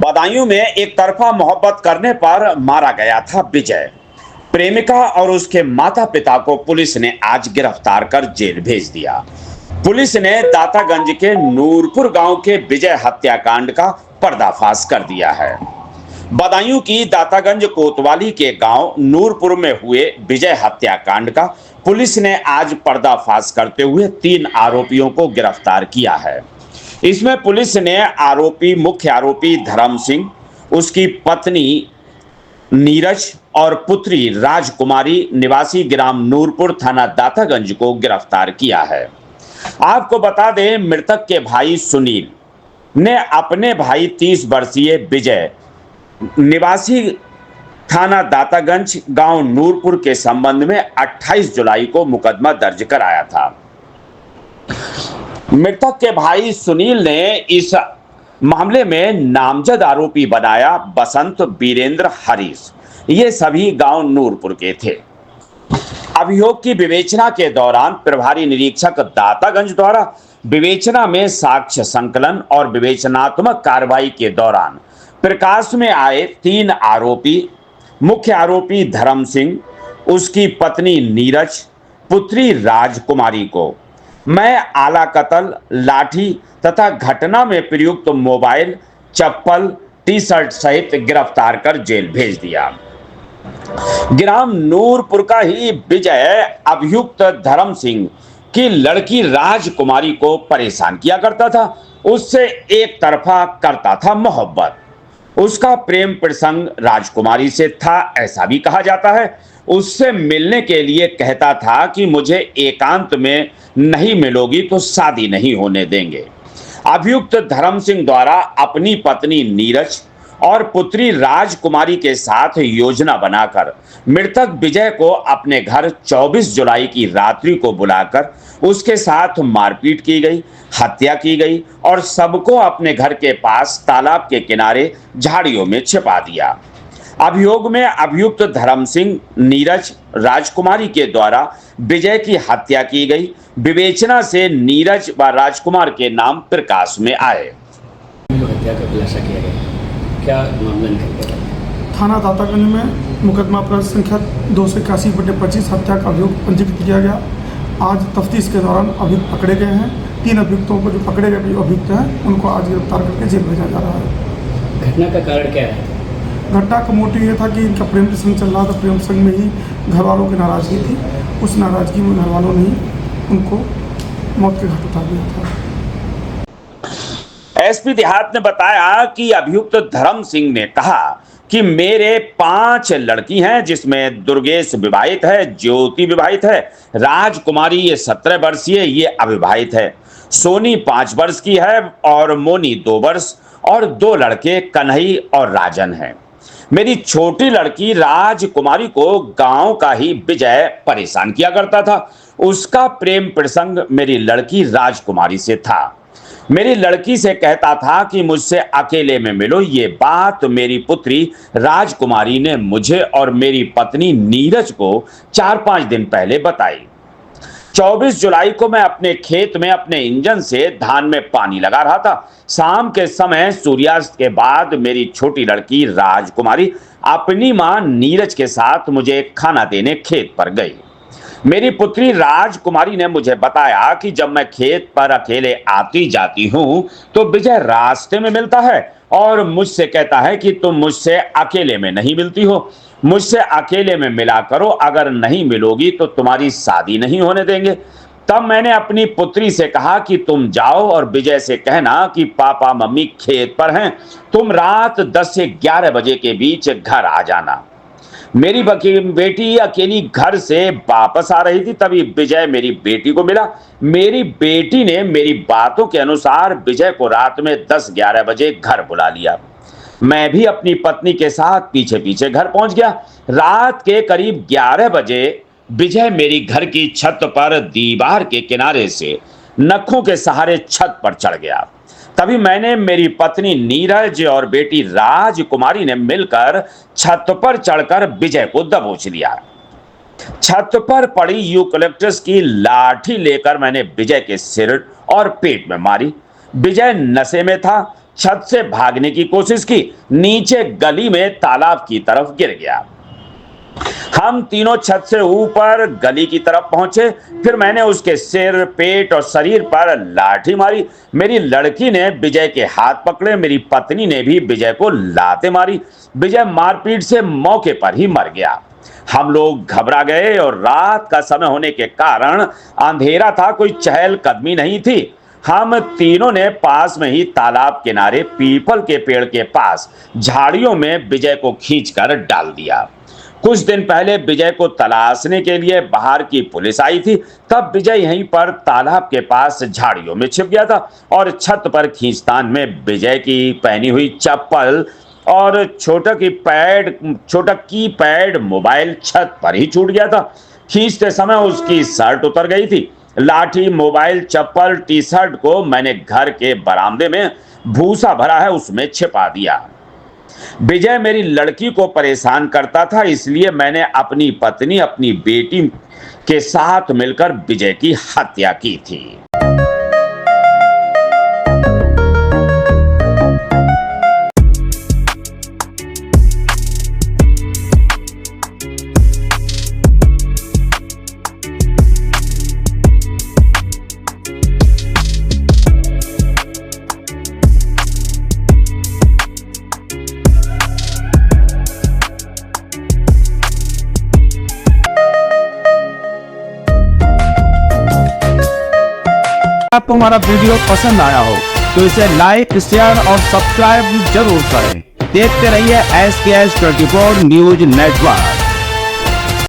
बदायूं में एक तरफा मोहब्बत करने पर मारा गया था विजय। प्रेमिका और उसके माता पिता को पुलिस ने आज गिरफ्तार कर जेल भेज दिया। पुलिस ने दातागंज के नूरपुर गांव के विजय हत्याकांड का पर्दाफाश कर दिया है। बदायूं की दातागंज कोतवाली के गांव नूरपुर में हुए विजय हत्याकांड का पुलिस ने आज पर्दाफाश करते हुए 3 आरोपियों को गिरफ्तार किया है। इसमें पुलिस ने मुख्य आरोपी धर्म सिंह, उसकी पत्नी नीरज और पुत्री राजकुमारी निवासी ग्राम नूरपुर थाना दातागंज को गिरफ्तार किया है। आपको बता दें, मृतक के भाई सुनील ने अपने भाई 30 वर्षीय विजय निवासी थाना दातागंज गांव नूरपुर के संबंध में 28 जुलाई को मुकदमा दर्ज कराया था। मृतक के भाई सुनील ने इस मामले में नामजद आरोपी बनाया बसंत, वीरेंद्र, हरीश। ये सभी गांव नूरपुर के थे। अभियोग की विवेचना के दौरान प्रभारी निरीक्षक दातागंज द्वारा विवेचना में साक्ष्य संकलन और विवेचनात्मक कार्रवाई के दौरान प्रकाश में आए 3 आरोपी, मुख्य आरोपी धर्म सिंह, उसकी पत्नी नीरज, पुत्री राजकुमारी को मैं आला कतल, लाठी तथा घटना में प्रयुक्त मोबाइल, चप्पल, टी-शर्ट सहित गिरफ्तार कर जेल भेज दिया। ग्राम नूरपुर का ही विजय अभियुक्त धर्म सिंह की लड़की राजकुमारी को परेशान किया करता था। उससे एक तरफा करता था मोहब्बत। उसका प्रेम प्रसंग राजकुमारी से था, ऐसा भी कहा जाता है। उससे मिलने के लिए कहता था कि मुझे एकांत में नहीं मिलोगी तो शादी नहीं होने देंगे। अभियुक्त धर्म सिंह द्वारा अपनी पत्नी नीरज और पुत्री राजकुमारी के साथ योजना बनाकर मृतक विजय को अपने घर 24 जुलाई की रात्रि को बुलाकर उसके साथ मारपीट की गई, हत्या की गई और सबको अपने घर के पास तालाब के किनारे झाड़ियों में छिपा दिया। अभियोग में अभियुक्त धर्म सिंह, नीरज, राजकुमारी के द्वारा विजय की हत्या की गई। विवेचना से नीरज व राजकुमार के नाम प्रकाश में आए। हत्या का खुलासा किया गया, क्या मामला निकल गया? थाना दातागंज में मुकदमा प्रविष्ट संख्या 281/25 हत्या का अभियोग पंजीकृत किया गया। आज तफ्तीश के दौरान अभियुक्त पकड़े गए हैं। 3 अभियुक्तों को जो पकड़े गए अभियुक्त हैं उनको आज गिरफ्तार करके जेल भेजा जा रहा है। घटना का कारण क्या है? घटना का मोटिव ये था कि इनका प्रेम प्रसंग चल रहा था। प्रेम प्रसंग में ही घर वालों की नाराजगी थी। उस नाराजगी में घर वालों ने ही उनको मौत के घाट उतार दिया था। एसपी देहात ने बताया कि अभियुक्त धर्म सिंह ने कहा कि मेरे 5 लड़की हैं, जिसमें दुर्गेश विवाहित है, ज्योति विवाहित है, राजकुमारी ये 17 वर्षीय ये अविवाहित है, सोनी 5 वर्ष की है और मोनी 2 वर्ष और 2 लड़के कन्हई और राजन हैं। मेरी छोटी लड़की राजकुमारी को गांव का ही विजय परेशान किया करता था। उसका प्रेम प्रसंग मेरी लड़की राजकुमारी से था। मेरी लड़की से कहता था कि मुझसे अकेले में मिलो। ये बात मेरी पुत्री राजकुमारी ने मुझे और मेरी पत्नी नीरज को 4-5 दिन पहले बताई। 24 जुलाई को मैं अपने खेत में अपने इंजन से धान में पानी लगा रहा था। शाम के समय सूर्यास्त के बाद मेरी छोटी लड़की राजकुमारी अपनी मां नीरज के साथ मुझे खाना देने खेत पर गई। मेरी पुत्री राजकुमारी ने मुझे बताया कि जब मैं खेत पर अकेले आती जाती हूं तो विजय रास्ते में मिलता है और मुझसे कहता है कि तुम मुझसे अकेले में नहीं मिलती हो, मुझसे अकेले में मिला करो, अगर नहीं मिलोगी तो तुम्हारी शादी नहीं होने देंगे। तब मैंने अपनी पुत्री से कहा कि तुम जाओ और विजय से कहना कि पापा मम्मी खेत पर हैं, तुम रात 10 से 11 बजे के बीच घर आ जाना। मेरी बेटी अकेली घर से वापस आ रही थी, तभी विजय मेरी बेटी को मिला। मेरी बेटी ने मेरी बातों के अनुसार विजय को रात में 10-11 बजे घर बुला लिया। मैं भी अपनी पत्नी के साथ पीछे पीछे घर पहुंच गया। रात के करीब 11 बजे विजय मेरी घर की छत पर दीवार के किनारे से नखों के सहारे छत पर चढ़ गया। तभी मैंने मेरी पत्नी नीरज और बेटी राजकुमारी ने मिलकर छत पर चढ़कर विजय को दबोच लिया। छत पर पड़ी यूकलिप्टस की लाठी लेकर मैंने विजय के सिर और पेट में मारी। विजय नशे में था। छत से भागने की कोशिश की, नीचे गली में तालाब की तरफ गिर गया। हम तीनों छत से ऊपर गली की तरफ पहुंचे। फिर मैंने उसके सिर, पेट और शरीर पर लाठी मारी। मेरी लड़की ने विजय के हाथ पकड़े, मेरी पत्नी ने भी विजय को लाते मारी। विजय मारपीट से मौके पर ही मर गया। हम लोग घबरा गए और रात का समय होने के कारण अंधेरा था, कोई चहलकदमी नहीं थी। हम तीनों ने पास में ही तालाब किनारे पीपल के पेड़ के पास झाड़ियों में विजय को खींचकर डाल दिया। कुछ दिन पहले विजय को तलाशने के लिए बाहर की पुलिस आई थी, तब विजय यहीं पर तालाब के पास झाड़ियों में छिप गया था और छत पर खींचतान में विजय की पहनी हुई चप्पल और छोटा कीपैड मोबाइल छत पर ही छूट गया था। खींचते समय उसकी शर्ट उतर गई थी। लाठी, मोबाइल, चप्पल, टी शर्ट को मैंने घर के बरामदे में भूसा भरा है उसमें छिपा दिया। विजय मेरी लड़की को परेशान करता था, इसलिए मैंने अपनी पत्नी, अपनी बेटी के साथ मिलकर विजय की हत्या की थी। आपको हमारा वीडियो पसंद आया हो तो इसे लाइक, शेयर और सब्सक्राइब जरूर करें। देखते रहिए SKS 24 न्यूज नेटवर्क।